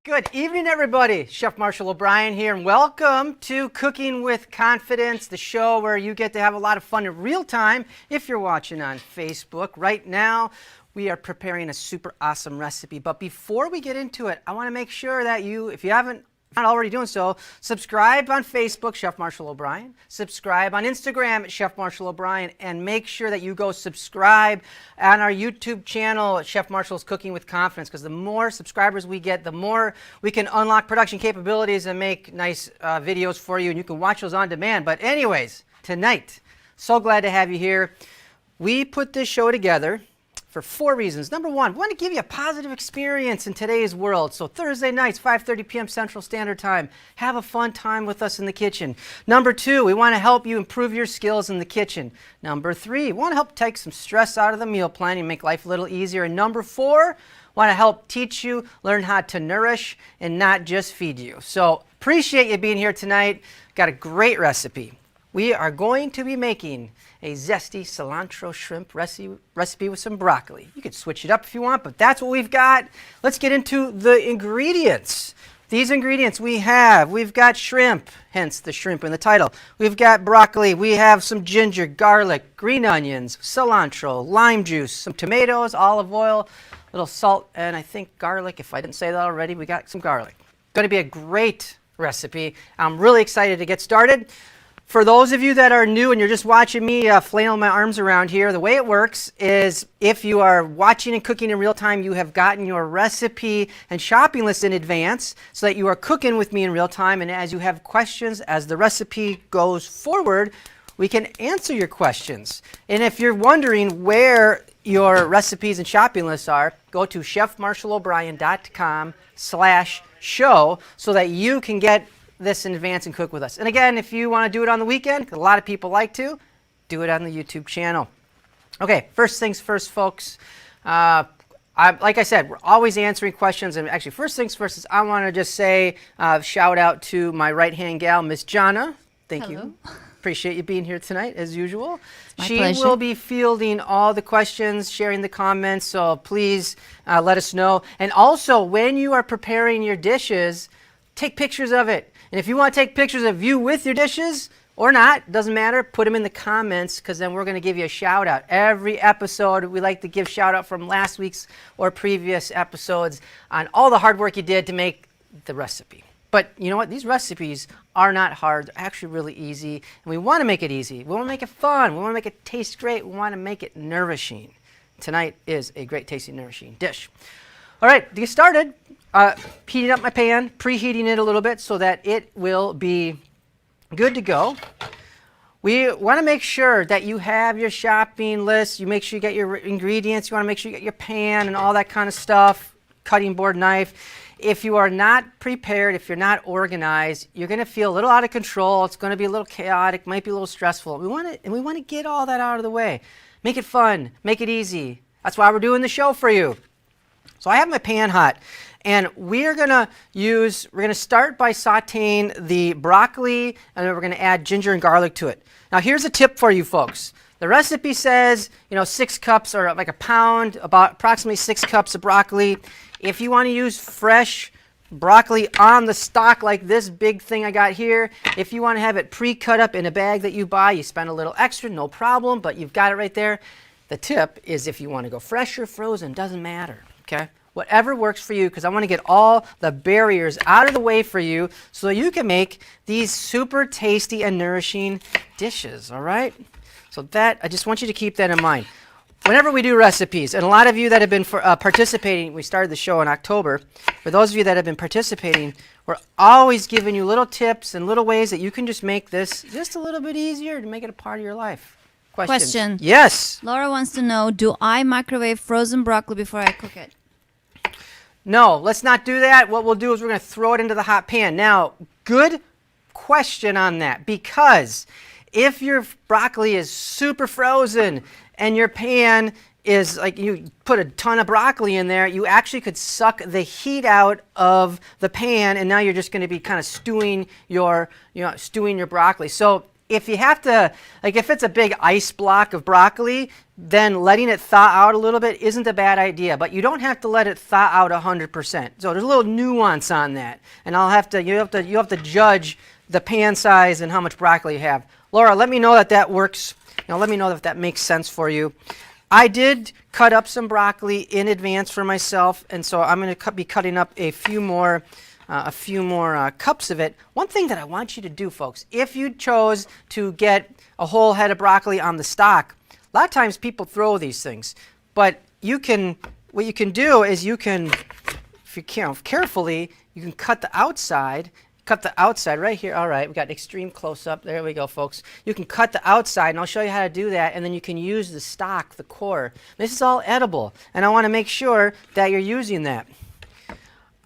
Good evening, everybody. Chef Marshall O'Brien here, and welcome to Cooking with Confidence, the show where you get to have a lot of fun in real time if you're watching on Facebook. Right now, we are preparing a super awesome recipe. But before we get into it, I want to make sure that you, if you haven't not already doing so, subscribe on Facebook, Chef Marshall O'Brien. Subscribe on Instagram at Chef Marshall O'Brien, and make sure that you go subscribe on our YouTube channel, Chef Marshall's Cooking with Confidence, because the more subscribers we get, the more we can unlock production capabilities and make nice videos for you, and you can watch those on demand. But anyways, tonight, so glad to have you here. We put this show together for 4 reasons. Number one, we want to give you a positive experience in today's world. So Thursday nights, 5:30 p.m. Central Standard Time. Have a fun time with us in the kitchen. Number two, we want to help you improve your skills in the kitchen. Number three, we want to help take some stress out of the meal planning and make life a little easier. And number four, want to help teach you, learn how to nourish and not just feed you. So appreciate you being here tonight. Got a great recipe. We are going to be making a zesty cilantro shrimp recipe with some broccoli. You could switch it up if you want, but that's what we've got. Let's get into the ingredients. These ingredients we've got shrimp, hence the shrimp in the title. We've got broccoli, we have some ginger, garlic, green onions, cilantro, lime juice, some tomatoes, olive oil, a little salt, and I think garlic. If I didn't say that already, we got some garlic. Going to be a great recipe. I'm really excited to get started. For those of you that are new and you're just watching me flail my arms around here, the way it works is if you are watching and cooking in real time, you have gotten your recipe and shopping list in advance so that you are cooking with me in real time. And as you have questions, as the recipe goes forward, we can answer your questions. And if you're wondering where your recipes and shopping lists are, go to chefmarshallobrien.com/show so that you can get this in advance and cook with us. And again, if you want to do it on the weekend, a lot of people like to, do it on the YouTube channel. Okay, first things first, folks. Like I said, we're always answering questions. And actually, first things first is I want to just say shout out to my right-hand gal, Miss Jana. Thank you. Appreciate you being here tonight, as usual. She will be fielding all the questions, sharing the comments, so please let us know. And also, when you are preparing your dishes, take pictures of it. And if you want to take pictures of you with your dishes or not, doesn't matter, put them in the comments because then we're going to give you a shout out. Every episode, we like to give shout out from last week's or previous episodes on all the hard work you did to make the recipe. But you know what? These recipes are not hard. They're actually really easy. And we want to make it easy. We want to make it fun. We want to make it taste great. We want to make it nourishing. Tonight is a great tasting, nourishing dish. All right, to get started, heating up my pan, preheating it a little bit so that it will be good to go. We want to make sure that you have your shopping list. You make sure you get your ingredients. You want to make sure you get your pan and all that kind of stuff, cutting board, knife. If you are not prepared, if you're not organized, you're going to feel a little out of control. It's going to be a little chaotic, might be a little stressful. We want to get all that out of the way. Make it fun, make it easy. That's why we're doing the show for you. So I have my pan hot, and we're going to start by sauteing the broccoli, and then we're going to add ginger and garlic to it. Now here's a tip for you folks. The recipe says, 6 cups or like a pound, about approximately 6 cups of broccoli. If you want to use fresh broccoli on the stalk like this big thing I got here, if you want to have it pre-cut up in a bag that you buy, you spend a little extra, no problem, but you've got it right there. The tip is if you want to go fresh or frozen, doesn't matter. Okay, whatever works for you, because I want to get all the barriers out of the way for you so you can make these super tasty and nourishing dishes, all right? So that, I just want you to keep that in mind. Whenever we do recipes, and a lot of you that have been participating, we started the show in October. For those of you that have been participating, we're always giving you little tips and little ways that you can just make this just a little bit easier to make it a part of your life. Question. Yes? Laura wants to know, do I microwave frozen broccoli before I cook it? No, let's not do that. What we'll do is we're going to throw it into the hot pan. Now, good question on that, because if your broccoli is super frozen and your pan is like you put a ton of broccoli in there, you actually could suck the heat out of the pan, and now you're just going to be kind of stewing your broccoli. So if you have to, like if it's a big ice block of broccoli, then letting it thaw out a little bit isn't a bad idea, but you don't have to let it thaw out 100%. So there's a little nuance on that, and you have to judge the pan size and how much broccoli you have. Laura, let me know that works. Let me know if that makes sense for you. I did cut up some broccoli in advance for myself, and so I'm going to be cutting up a few more cups of it. One thing that I want you to do, folks, if you chose to get a whole head of broccoli on the stalk, a lot of times people throw these things, but what you can do is you can, if you carefully, you can cut the outside right here. All right, we got extreme close-up. There we go, folks. You can cut the outside, and I'll show you how to do that, and then you can use the stalk, the core. This is all edible, and I want to make sure that you're using that.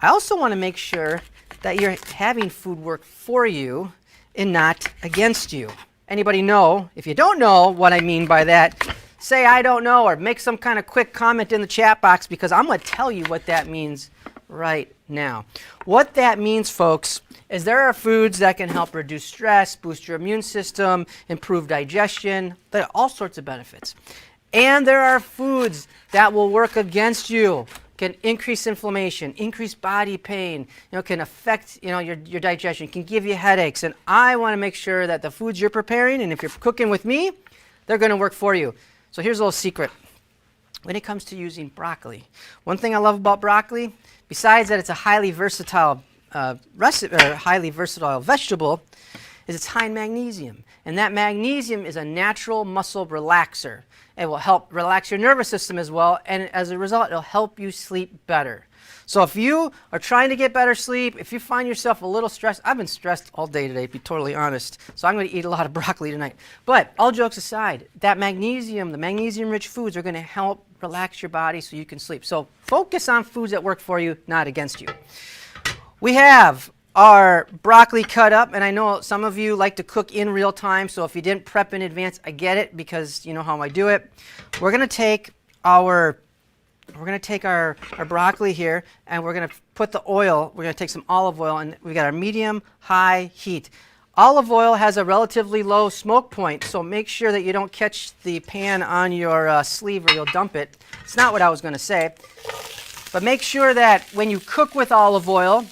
I also want to make sure that you're having food work for you and not against you. Anybody know? If you don't know what I mean by that, say I don't know, or make some kind of quick comment in the chat box, because I'm going to tell you what that means right now. What that means, folks, is there are foods that can help reduce stress, boost your immune system, improve digestion. There are all sorts of benefits. And there are foods that will work against you. can increase inflammation, increase body pain, can affect, your digestion, can give you headaches. And I want to make sure that the foods you're preparing, and if you're cooking with me, they're going to work for you. So here's a little secret. When it comes to using broccoli, one thing I love about broccoli, besides that it's a highly versatile vegetable, is it's high in magnesium. And that magnesium is a natural muscle relaxer. It will help relax your nervous system as well, and as a result, it'll help you sleep better. So if you are trying to get better sleep, if you find yourself a little stressed, I've been stressed all day today, to be totally honest, so I'm going to eat a lot of broccoli tonight. But all jokes aside, that magnesium, the magnesium-rich foods are going to help relax your body so you can sleep. So focus on foods that work for you, not against you. We have our broccoli cut up, and I know some of you like to cook in real time, so if you didn't prep in advance, I get it because you know how I do it. We're going to take our broccoli here, and we're going to put the oil, we're going to take some olive oil, and we got our medium-high heat. Olive oil has a relatively low smoke point, so make sure that you don't catch the pan on your sleeve or you'll dump it. It's not what I was going to say, but make sure that when you cook with olive oil,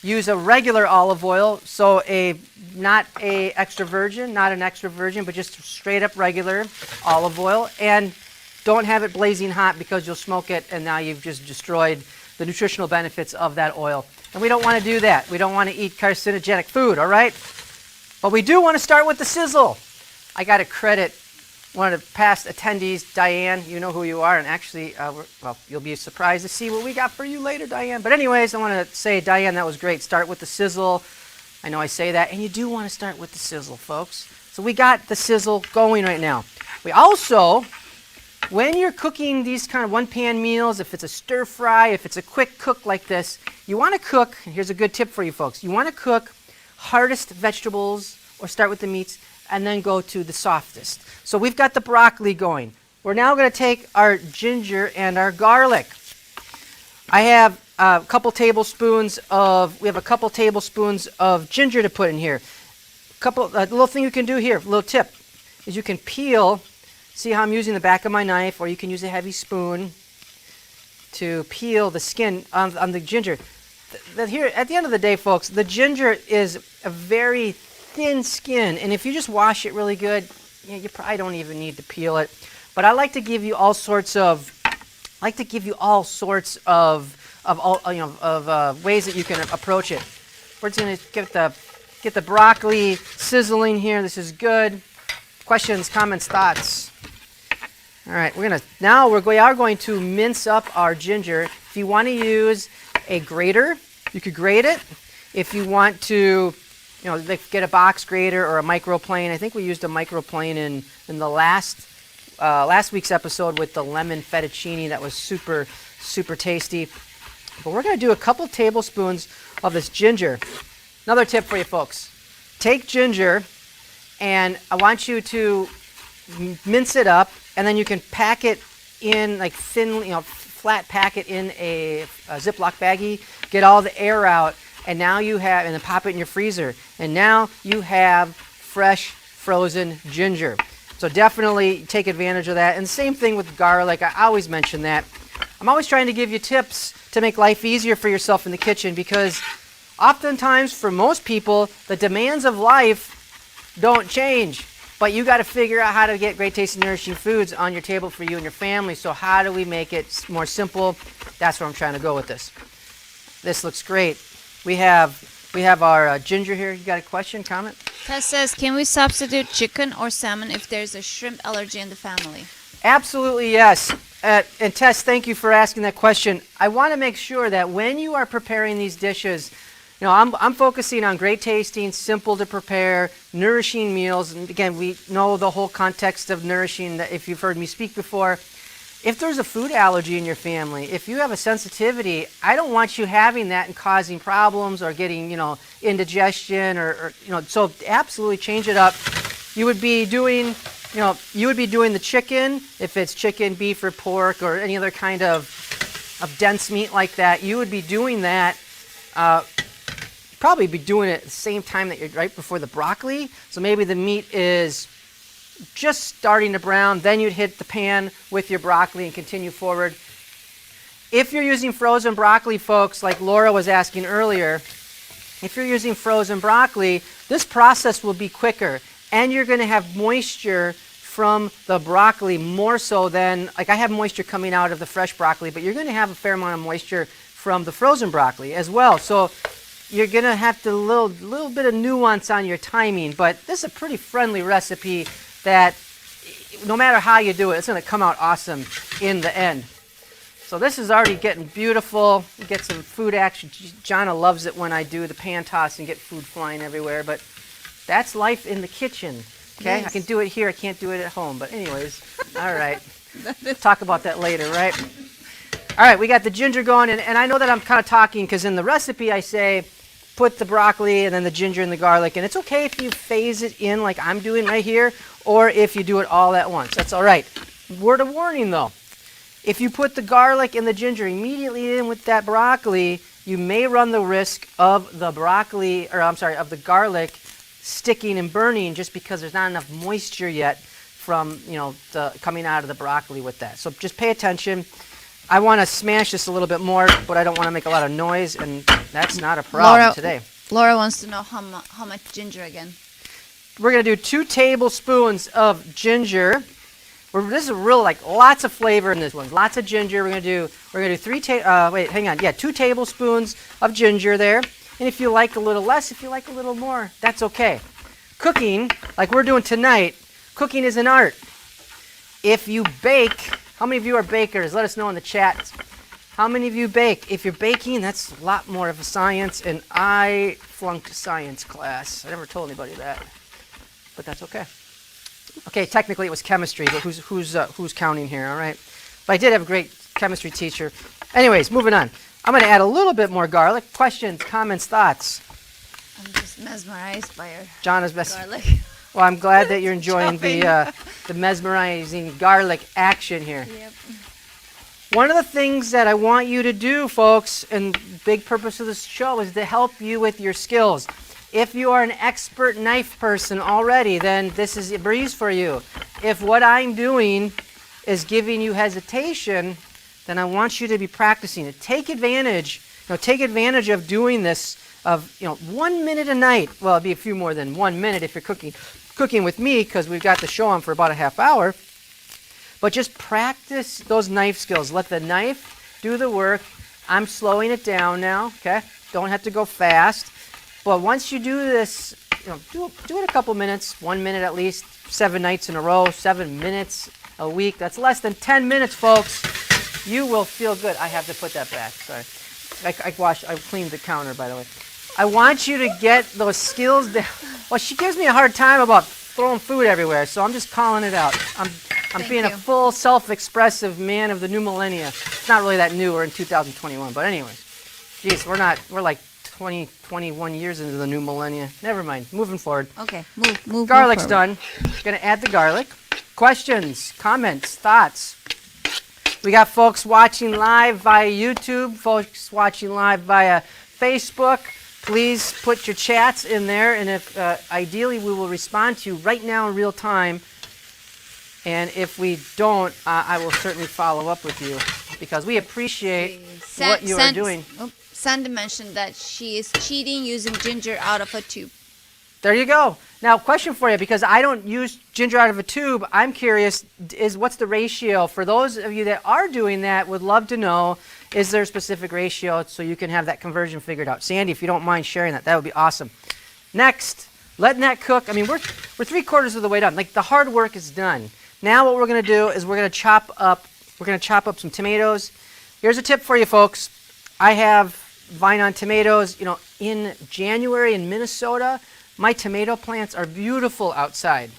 use a regular olive oil, so not an extra virgin, but just straight up regular olive oil, and don't have it blazing hot because you'll smoke it and now you've just destroyed the nutritional benefits of that oil. And we don't want to do that. We don't want to eat carcinogenic food, all right? But we do want to start with the sizzle. I got to credit one of the past attendees, Diane. You know who you are, and actually, you'll be surprised to see what we got for you later, Diane. But anyways, I want to say, Diane, that was great. Start with the sizzle. I know I say that, and you do want to start with the sizzle, folks. So we got the sizzle going right now. We also, when you're cooking these kind of one-pan meals, if it's a stir fry, if it's a quick cook like this, you want to cook, and here's a good tip for you folks, you want to cook hardest vegetables, or start with the meats, and then go to the softest. So we've got the broccoli going. We're now going to take our ginger and our garlic. I have a couple tablespoons of ginger to put in here. A little thing you can do here, a little tip, is you can peel, see how I'm using the back of my knife, or you can use a heavy spoon to peel the skin on the ginger. Here, at the end of the day, folks, the ginger is a very thin skin, and if you just wash it really good, you probably don't even need to peel it. But I like to give you all sorts of ways that you can approach it. We're just going to get the broccoli sizzling here. This is good. Questions, comments, thoughts? All right, we are going to mince up our ginger. If you want to use a grater, you could grate it. If you want to, get a box grater or a microplane. I think we used a microplane in the last week's episode with the lemon fettuccine. That was super, super tasty. But we're going to do a couple tablespoons of this ginger. Another tip for you folks. Take ginger, and I want you to mince it up, and then you can pack it in like thin, flat pack it in a Ziploc baggie, get all the air out, and now you have, and then pop it in your freezer, and now you have fresh frozen ginger. So definitely take advantage of that. And the same thing with garlic. I always mention that. I'm always trying to give you tips to make life easier for yourself in the kitchen, because oftentimes for most people the demands of life don't change. But you got to figure out how to get great tasting, nourishing foods on your table for you and your family. So how do we make it more simple? That's where I'm trying to go with this. This looks great. We have our ginger here. You got a question, comment? Tess says, can we substitute chicken or salmon if there's a shrimp allergy in the family? Absolutely, yes. And Tess, thank you for asking that question. I want to make sure that when you are preparing these dishes, I'm focusing on great tasting, simple to prepare, nourishing meals. And again, we know the whole context of nourishing, that if you've heard me speak before. If there's a food allergy in your family, if you have a sensitivity, I don't want you having that and causing problems or getting, indigestion or so absolutely change it up. You would be doing the chicken, if it's chicken, beef, or pork, or any other kind of dense meat like that. You would be doing that, probably be doing it at the same time that you're right before the broccoli. So maybe the meat is just starting to brown, then you'd hit the pan with your broccoli and continue forward. If you're using frozen broccoli, folks, like Laura was asking earlier, if you're using frozen broccoli, this process will be quicker, and you're going to have moisture from the broccoli more so than, like I have moisture coming out of the fresh broccoli, but you're going to have a fair amount of moisture from the frozen broccoli as well. So you're going to have to little bit of nuance on your timing, but this is a pretty friendly recipe that no matter how you do it, it's going to come out awesome in the end. So this is already getting beautiful. You get some food action. Jonna loves it when I do the pan toss and get food flying everywhere, but that's life in the kitchen. Okay, Yes. I can do it here. I can't do it at home. But anyways, all right. Talk about that later, right? All right, we got the ginger going, and I know that I'm kind of talking because in the recipe I say put the broccoli and then the ginger and the garlic, and it's okay if you phase it in like I'm doing right here, or if you do it all at once. That's all right. Word of warning though. If you put the garlic and the ginger immediately in with that broccoli, you may run the risk of the of the garlic sticking and burning just because there's not enough moisture yet from, coming out of the broccoli with that. So just pay attention. I want to smash this a little bit more, but I don't want to make a lot of noise, and that's not a problem today. Laura wants to know how much ginger again. We're going to do 2 tablespoons of ginger. This is real, lots of flavor in this one. Lots of ginger. We're going to do 2 tablespoons of ginger there. And if you like a little less, if you like a little more, that's okay. Cooking, like we're doing tonight, cooking is an art. If you bake, how many of you are bakers? Let us know in the chat. How many of you bake? If you're baking, that's a lot more of a science, and I flunked science class. I never told anybody that, but that's okay. Okay, technically it was chemistry, but who's counting here, all right? But I did have a great chemistry teacher. Anyways, moving on. I'm going to add a little bit more garlic. Questions, comments, thoughts? I'm just mesmerized by your Jonna's garlic. Well, I'm glad that you're enjoying the mesmerizing garlic action here. Yep. One of the things that I want you to do, folks, and big purpose of this show is to help you with your skills. If you are an expert knife person already, then this is a breeze for you. If what I'm doing is giving you hesitation, then I want you to be practicing it. Take advantage of doing this, of 1 minute a night. Well, it'd be a few more than 1 minute if you're cooking with me, because we've got the show on for about a half hour. But just practice those knife skills. Let the knife do the work. I'm slowing it down now, okay? Don't have to go fast. But once you do this, do it a couple minutes, 1 minute at least, 7 nights in a row, 7 minutes a week. That's less than 10 minutes, folks. You will feel good. I have to put that back. Sorry. I cleaned the counter, by the way. I want you to get those skills down. Well, she gives me a hard time about throwing food everywhere, so I'm just calling it out. I'm being a full self-expressive man of the new millennia. It's not really that new. We're in 2021, but anyways. Geez, we're like 21 years into the new millennia. Never mind. Moving forward. Okay, move. Garlic's move done. Going to add the garlic. Questions, comments, thoughts? We got folks watching live via YouTube, folks watching live via Facebook. Please put your chats in there, and if ideally we will respond to you right now in real time. And if we don't, I will certainly follow up with you because we appreciate what you are doing. Sandy mentioned that she is cheating using ginger out of a tube. There you go. Now, question for you, because I don't use ginger out of a tube. I'm curious, what's the ratio? For those of you that are doing that, would love to know, is there a specific ratio so you can have that conversion figured out? Sandy, if you don't mind sharing that would be awesome. Next, letting that cook. I mean, we're 3/4 of the way done. Like, the hard work is done. Now what we're going to do is we're going to chop up some tomatoes. Here's a tip for you folks. I have vine on tomatoes. In January in Minnesota, my tomato plants are beautiful outside.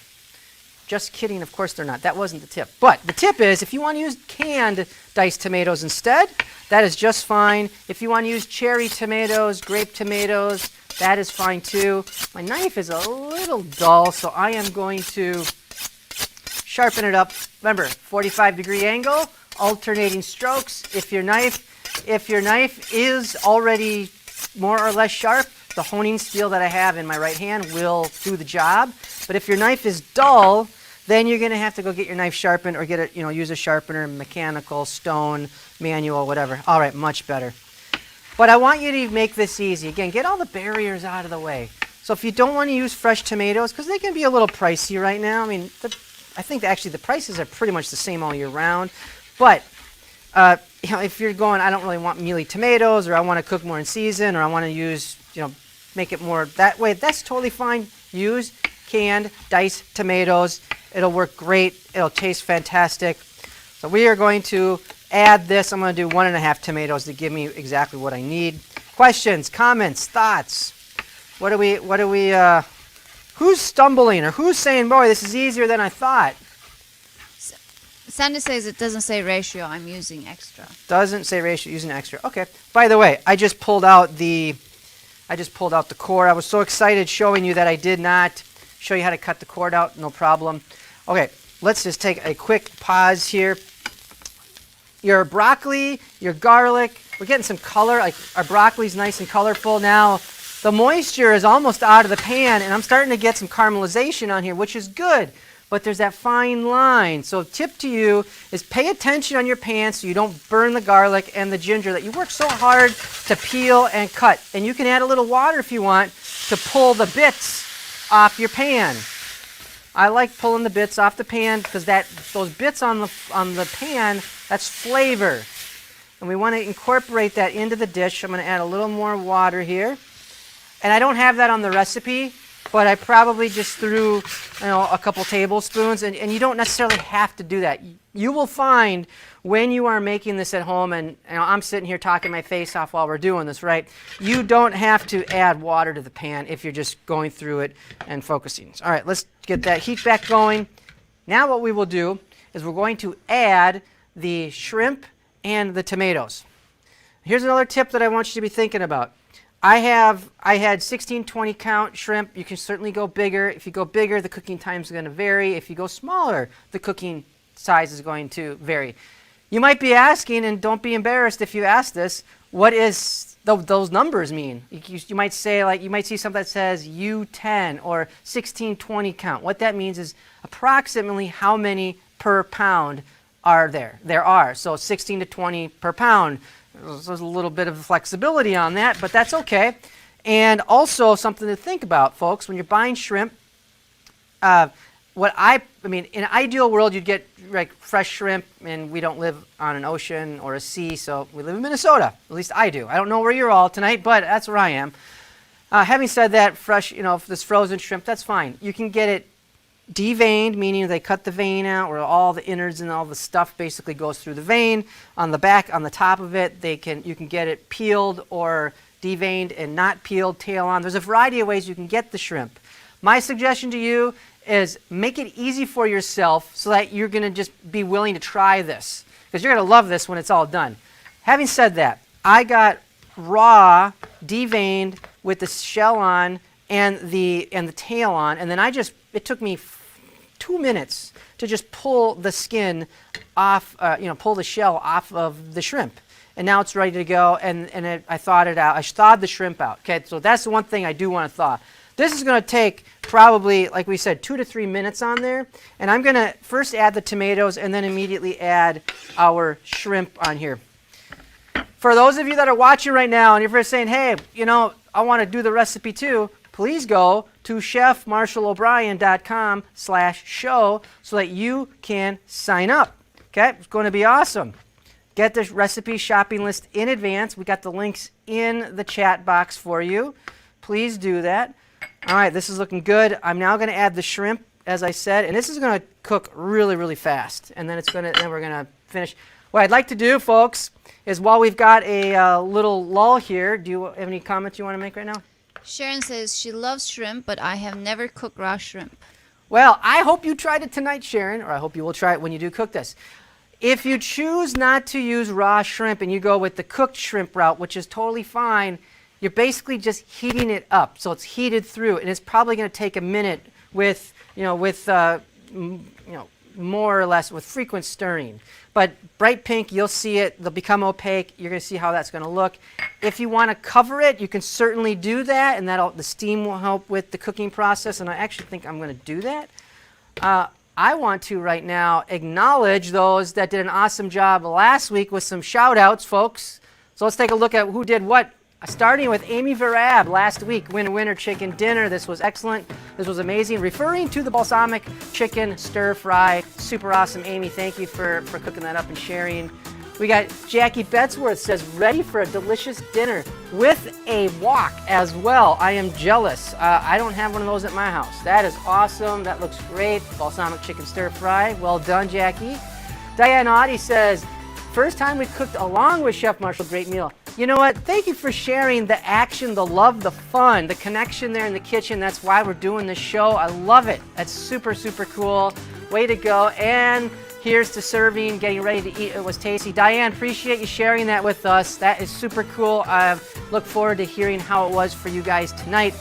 Just kidding, of course they're not. That wasn't the tip. But the tip is, if you want to use canned diced tomatoes instead, that is just fine. If you want to use cherry tomatoes, grape tomatoes, that is fine too. My knife is a little dull, so I am going to sharpen it up. Remember, 45-degree angle, alternating strokes. If your knife is already more or less sharp, the honing steel that I have in my right hand will do the job. But if your knife is dull, then you're going to have to go get your knife sharpened or get a, use a sharpener, mechanical, stone, manual, whatever. All right, much better. But I want you to make this easy. Again, get all the barriers out of the way. So if you don't want to use fresh tomatoes, because they can be a little pricey right now. I mean, I think actually the prices are pretty much the same all year round. But if you're going, I don't really want mealy tomatoes, or I want to cook more in season, or I want to use, make it more that way, that's totally fine. Use canned diced tomatoes. It'll work great. It'll taste fantastic. So we are going to add this. I'm going to do 1.5 tomatoes to give me exactly what I need. Questions, comments, thoughts? Who's stumbling, or who's saying, boy, this is easier than I thought? Sandy says it doesn't say ratio. I'm using extra. Doesn't say ratio, using extra. Okay. By the way, I just pulled out the cord. I was so excited showing you that I did not show you how to cut the cord out. No problem. Okay, let's just take a quick pause here. Your broccoli, your garlic, we're getting some color. Like our broccoli's nice and colorful now. The moisture is almost out of the pan, and I'm starting to get some caramelization on here, which is good. But there's that fine line. So tip to you is pay attention on your pan so you don't burn the garlic and the ginger that you work so hard to peel and cut. And you can add a little water if you want to pull the bits off your pan. I like pulling the bits off the pan because those bits on the pan, that's flavor. And we want to incorporate that into the dish. I'm going to add a little more water here. And I don't have that on the recipe, but I probably just threw a couple tablespoons, and you don't necessarily have to do that. You will find when you are making this at home, and I'm sitting here talking my face off while we're doing this, right? You don't have to add water to the pan if you're just going through it and focusing. All right, let's get that heat back going. Now what we will do is we're going to add the shrimp and the tomatoes. Here's another tip that I want you to be thinking about. I had 16-20 count shrimp. You can certainly go bigger. If you go bigger, the cooking time is going to vary. If you go smaller, the cooking size is going to vary. You might be asking, and don't be embarrassed if you ask this, what is those numbers mean? You might say, like, you might see something that says U10 or 16-20 count. What that means is approximately how many per pound are there. There are. So 16 to 20 per pound. There's a little bit of flexibility on that, but that's okay. And also something to think about, folks, when you're buying shrimp, in an ideal world, you'd get like fresh shrimp, and we don't live on an ocean or a sea, so we live in Minnesota. At least I do. I don't know where you're all tonight, but that's where I am. Having said that, fresh, if this frozen shrimp, that's fine. You can get it deveined, meaning they cut the vein out where all the innards and all the stuff basically goes through the vein. On the back, on the top of it, you can get it peeled or deveined and not peeled, tail on. There's a variety of ways you can get the shrimp. My suggestion to you is make it easy for yourself so that you're going to just be willing to try this, because you're going to love this when it's all done. Having said that, I got raw, deveined with the shell on and the tail on, and then it took me 2 minutes to just pull the skin off, pull the shell off of the shrimp. And now it's ready to go, I thawed it out. I thawed the shrimp out. Okay, so that's the one thing I do want to thaw. This is going to take probably, like we said, 2 to 3 minutes on there. And I'm going to first add the tomatoes and then immediately add our shrimp on here. For those of you that are watching right now and you're saying, hey, I want to do the recipe too, please go to chefmarshallobrien.com/show so that you can sign up. Okay, it's going to be awesome. Get the recipe shopping list in advance. We got the links in the chat box for you. Please do that. All right, this is looking good. I'm now going to add the shrimp, as I said, and this is going to cook really, really fast. And then we're going to finish. What I'd like to do, folks, is while we've got a little lull here, do you have any comments you want to make right now? Sharon says she loves shrimp, but I have never cooked raw shrimp. Well, I hope you tried it tonight, Sharon, or I hope you will try it when you do cook this. If you choose not to use raw shrimp and you go with the cooked shrimp route, which is totally fine, you're basically just heating it up. So it's heated through, and it's probably going to take a minute with more or less with frequent stirring. But bright pink, you'll see it. They'll become opaque. You're going to see how that's going to look. If you want to cover it, you can certainly do that, and the steam will help with the cooking process, and I actually think I'm going to do that. I want to right now acknowledge those that did an awesome job last week with some shout outs, folks. So let's take a look at who did what. Starting with Amy Verab last week, winner chicken dinner. This was excellent. This was amazing. Referring to the balsamic chicken stir fry. Super awesome, Amy. Thank you for cooking that up and sharing. We got Jackie Betzworth says, ready for a delicious dinner with a wok as well. I am jealous. I don't have one of those at my house. That is awesome. That looks great. Balsamic chicken stir fry. Well done, Jackie. Diane Audie says, first time we cooked along with Chef Marshall, great meal. You know what? Thank you for sharing the action, the love, the fun, the connection there in the kitchen. That's why we're doing this show. I love it. That's super, super cool. Way to go. And here's to serving, getting ready to eat. It was tasty. Diane, appreciate you sharing that with us. That is super cool. I look forward to hearing how it was for you guys tonight.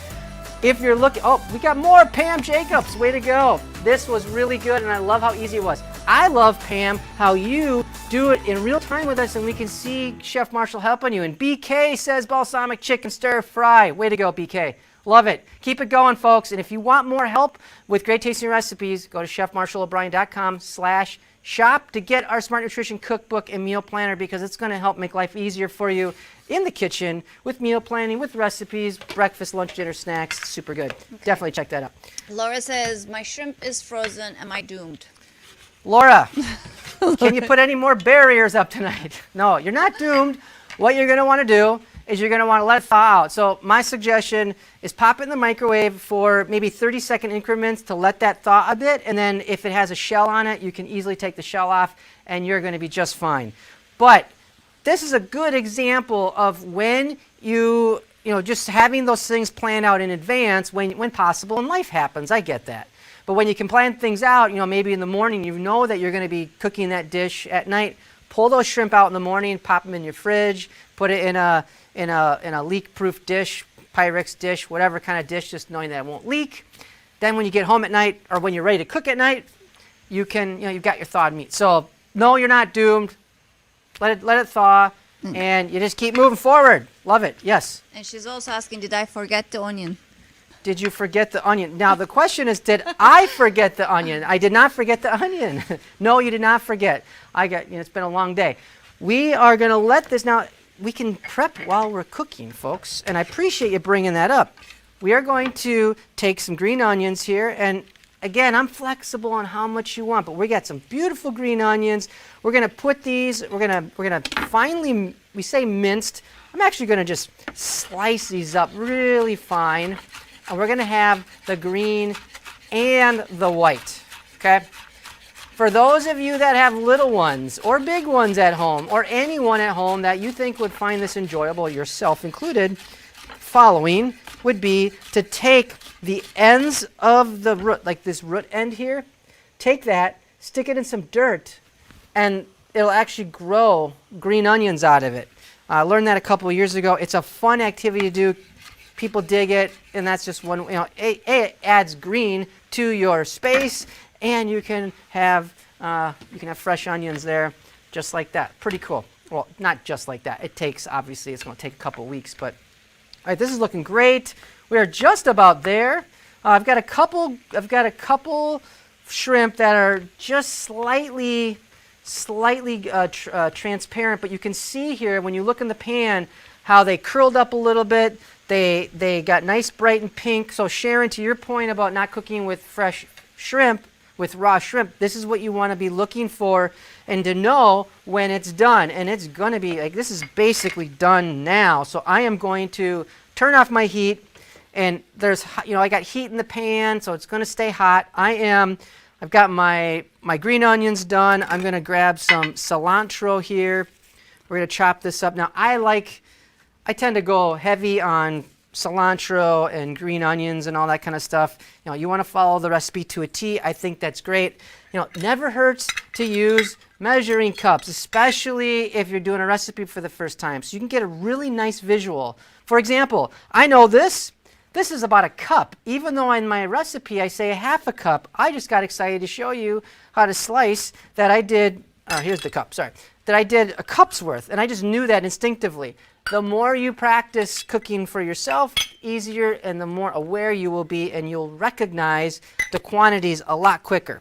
If you're looking, oh, we got more. Pam Jacobs, way to go. This was really good, and I love how easy it was. I love, Pam, how you do it in real time with us, and we can see Chef Marshall helping you. And BK says balsamic chicken stir fry. Way to go, BK. Love it. Keep it going, folks. And if you want more help with great tasting recipes, go to chefmarshallobrien.com/shop to get our Smart Nutrition Cookbook and Meal Planner, because it's going to help make life easier for you in the kitchen with meal planning, with recipes, breakfast, lunch, dinner, snacks. Super good. Okay. Definitely check that out. Laura says, my shrimp is frozen. Am I doomed? Laura, can you put any more barriers up tonight? No, you're not doomed. What you're going to want to do is you're going to want to let it thaw out. So my suggestion is pop it in the microwave for maybe 30-second increments to let that thaw a bit. And then if it has a shell on it, you can easily take the shell off and you're going to be just fine. But this is a good example of when you just having those things planned out in advance when possible, and life happens. I get that. But when you can plan things out, maybe in the morning, you know that you're going to be cooking that dish at night. Pull those shrimp out in the morning, pop them in your fridge, put it in a leak-proof dish, Pyrex dish, whatever kind of dish, just knowing that it won't leak. Then when you get home at night, or when you're ready to cook at night, you can, you've got your thawed meat. So no, you're not doomed. Let it thaw, and you just keep moving forward. Love it. Yes. And she's also asking, did I forget the onion? Did you forget the onion? Now the question is, did I forget the onion? I did not forget the onion. No, you did not forget. It's been a long day. We are going to let this now. We can prep while we're cooking, folks, and I appreciate you bringing that up. We are going to take some green onions here, and again, I'm flexible on how much you want, but we got some beautiful green onions. We're going to put these. We're going to finely. We say minced. I'm actually going to just slice these up really fine. And we're going to have the green and the white, okay? For those of you that have little ones or big ones at home, or anyone at home that you think would find this enjoyable, yourself included, following would be to take the ends of the root, like this root end here, take that, stick it in some dirt, and it'll actually grow green onions out of it. I learned that a couple of years ago. It's a fun activity to do. People dig it, and that's just one. It adds green to your space, and you can have fresh onions there, just like that. Pretty cool. Well, not just like that. It takes, obviously, it's going to take a couple weeks, but all right, this is looking great. We are just about there. I've got a couple shrimp that are just slightly transparent, but you can see here when you look in the pan how they curled up a little bit. They got nice bright and pink. So Sharon, to your point about not cooking with fresh shrimp, with raw shrimp, this is what you want to be looking for and to know when it's done. And it's going to be like, this is basically done now. So I am going to turn off my heat, and there's, I got heat in the pan, so it's going to stay hot. I've got my green onions done. I'm going to grab some cilantro here. We're going to chop this up. Now I tend to go heavy on cilantro and green onions and all that kind of stuff. You want to follow the recipe to a T. I think that's great. It never hurts to use measuring cups, especially if you're doing a recipe for the first time, so you can get a really nice visual. For example, I know this is about a cup. Even though in my recipe I say half a cup, I just got excited to show you how to slice that I did. Here's the cup, sorry. That I did a cup's worth, and I just knew that instinctively. The more you practice cooking for yourself, easier, and the more aware you will be, and you'll recognize the quantities a lot quicker.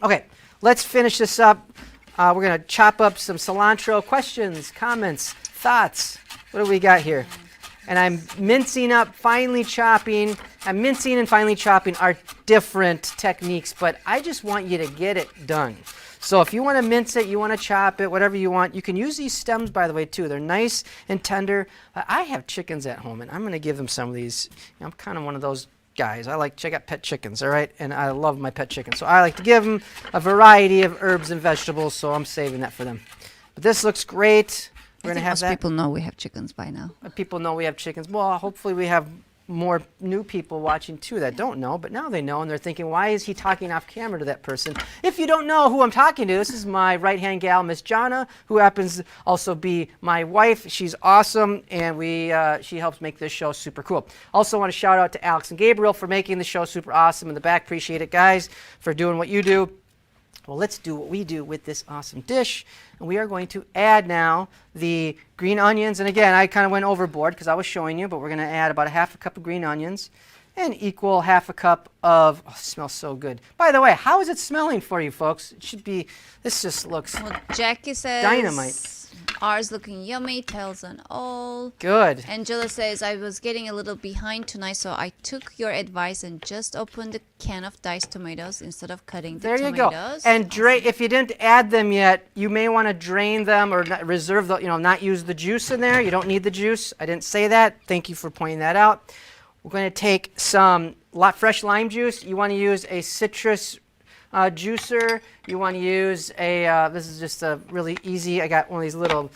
Okay, let's finish this up. We're going to chop up some cilantro. Questions, comments, thoughts. What do we got here? And I'm mincing up, finely chopping. And mincing and finely chopping are different techniques, but I just want you to get it done. So if you want to mince it, you want to chop it, whatever you want. You can use these stems, by the way, too. They're nice and tender. I have chickens at home, and I'm going to give them some of these. I'm kind of one of those guys. I got pet chickens, all right? And I love my pet chickens. So I like to give them a variety of herbs and vegetables, so I'm saving that for them. But this looks great. We're going to have most that. people know we have chickens by now. People know we have chickens. Well, hopefully we have more new people watching too that don't know, but now they know, and they're thinking, why is he talking off camera to that person? If you don't know who I'm talking to, this is my right-hand gal, Miss Jonna, who happens to also be my wife. She's awesome, and she helps make this show super cool. Also want to shout out to Alex and Gabriel for making the show super awesome in the back. Appreciate it, guys, for doing what you do. Well, let's do what we do with this awesome dish. And we are going to add now the green onions. And again, I kind of went overboard because I was showing you, but we're going to add about a half a cup of green onions and equal half a cup of, oh, it smells so good. By the way, how is it smelling for you folks? It should be, this just looks Well, Jackie says dynamite. Ours looking yummy, tails and all. Good. Angela says, I was getting a little behind tonight, so I took your advice and just opened a can of diced tomatoes instead of cutting the tomatoes. There you go. And if you didn't add them yet, you may want to drain them or reserve the, not use the juice in there. You don't need the juice. I didn't say that. Thank you for pointing that out. We're going to take some fresh lime juice. You want to use a citrus juicer. You want to use a, this is just a really easy, I got one of these little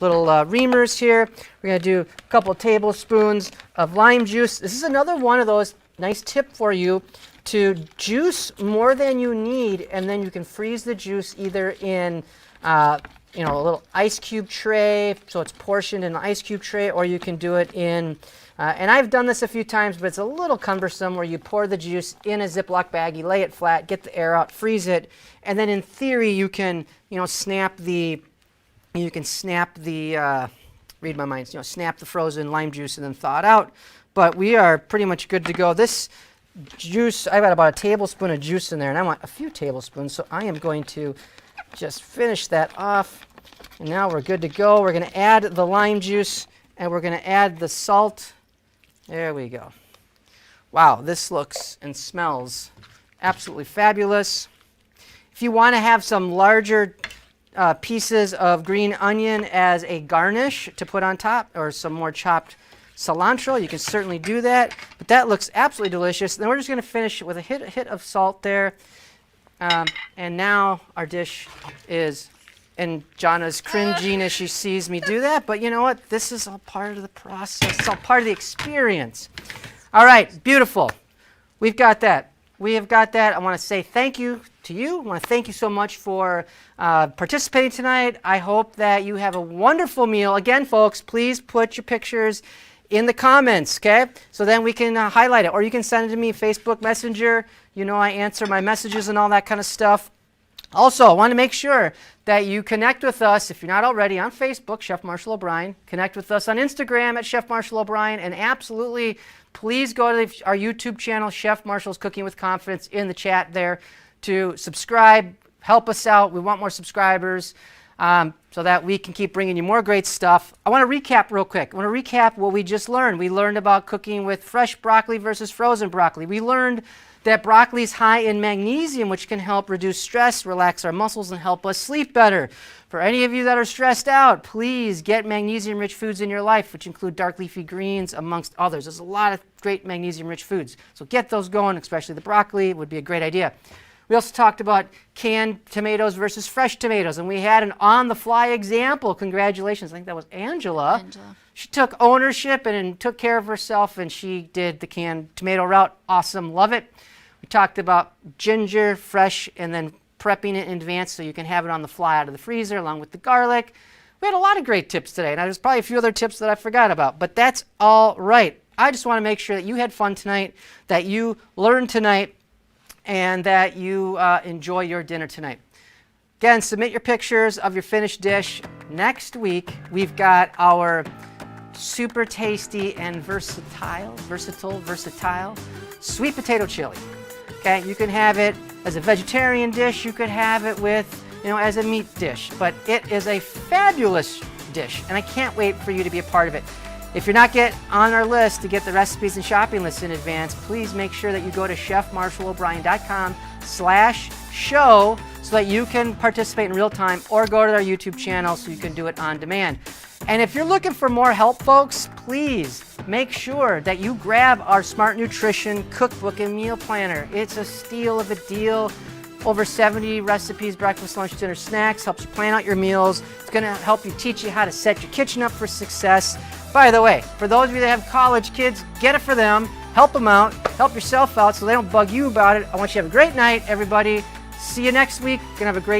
reamers here. We're going to do a couple tablespoons of lime juice. This is another one of those, nice tip for you, to juice more than you need, and then you can freeze the juice either in a little ice cube tray, so it's portioned in an ice cube tray, or you can do it in and I've done this a few times, but it's a little cumbersome where you pour the juice in a Ziploc bag, you lay it flat, get the air out, freeze it, and then in theory you can, snap the read my mind, snap the frozen lime juice and then thaw it out. But we are pretty much good to go. This juice, I've got about a tablespoon of juice in there, and I want a few tablespoons, so I am going to just finish that off. And now we're good to go. We're going to add the lime juice, and we're going to add the salt. There we go. Wow, this looks and smells absolutely fabulous. If you want to have some larger pieces of green onion as a garnish to put on top, or some more chopped cilantro, you can certainly do that. But that looks absolutely delicious. Then we're just going to finish with a hit of salt there. And now our dish is, and Jonna's cringing as she sees me do that, but you know what? This is all part of the process. It's all part of the experience. All right, beautiful. We've got that. We have got that. I want to say thank you to you. I want to thank you so much for participating tonight. I hope that you have a wonderful meal. Again, folks, please put your pictures in the comments, okay? So then we can highlight it. Or you can send it to me, Facebook Messenger. I answer my messages and all that kind of stuff. Also, I want to make sure that you connect with us, if you're not already, on Facebook, Chef Marshall O'Brien. Connect with us on Instagram at Chef Marshall O'Brien. And absolutely, please go to our YouTube channel, Chef Marshall's Cooking with Confidence, in the chat there to subscribe. Help us out. We want more subscribers so that we can keep bringing you more great stuff. I want to recap real quick. I want to recap what we just learned. We learned about cooking with fresh broccoli versus frozen broccoli. We learned that broccoli is high in magnesium, which can help reduce stress, relax our muscles, and help us sleep better. For any of you that are stressed out, please get magnesium-rich foods in your life, which include dark leafy greens, amongst others. There's a lot of great magnesium-rich foods. So get those going, especially the broccoli. It would be a great idea. We also talked about canned tomatoes versus fresh tomatoes, and we had an on-the-fly example. Congratulations. I think that was Angela. She took ownership and took care of herself, and she did the canned tomato route. Awesome. Love it. We talked about ginger, fresh, and then prepping it in advance so you can have it on the fly out of the freezer along with the garlic. We had a lot of great tips today, and there's probably a few other tips that I forgot about, but that's all right. I just want to make sure that you had fun tonight, that you learned tonight, and that you enjoy your dinner tonight. Again, submit your pictures of your finished dish. Next week, we've got our super tasty and versatile sweet potato chili. Okay, you can have it as a vegetarian dish, you could have it with, as a meat dish, but it is a fabulous dish, and I can't wait for you to be a part of it. If you're not on our list to get the recipes and shopping lists in advance, please make sure that you go to chefmarshallobrien.com/show so that you can participate in real time, or go to our YouTube channel so you can do it on demand. And if you're looking for more help, folks, please make sure that you grab our Smart Nutrition Cookbook and Meal Planner. It's a steal of a deal. Over 70 recipes, breakfast, lunch, dinner, snacks, helps you plan out your meals. It's going to help you, teach you how to set your kitchen up for success. By the way, for those of you that have college kids, get it for them, help them out, help yourself out so they don't bug you about it. I want you to have a great night, everybody. See you next week. You're going to have a great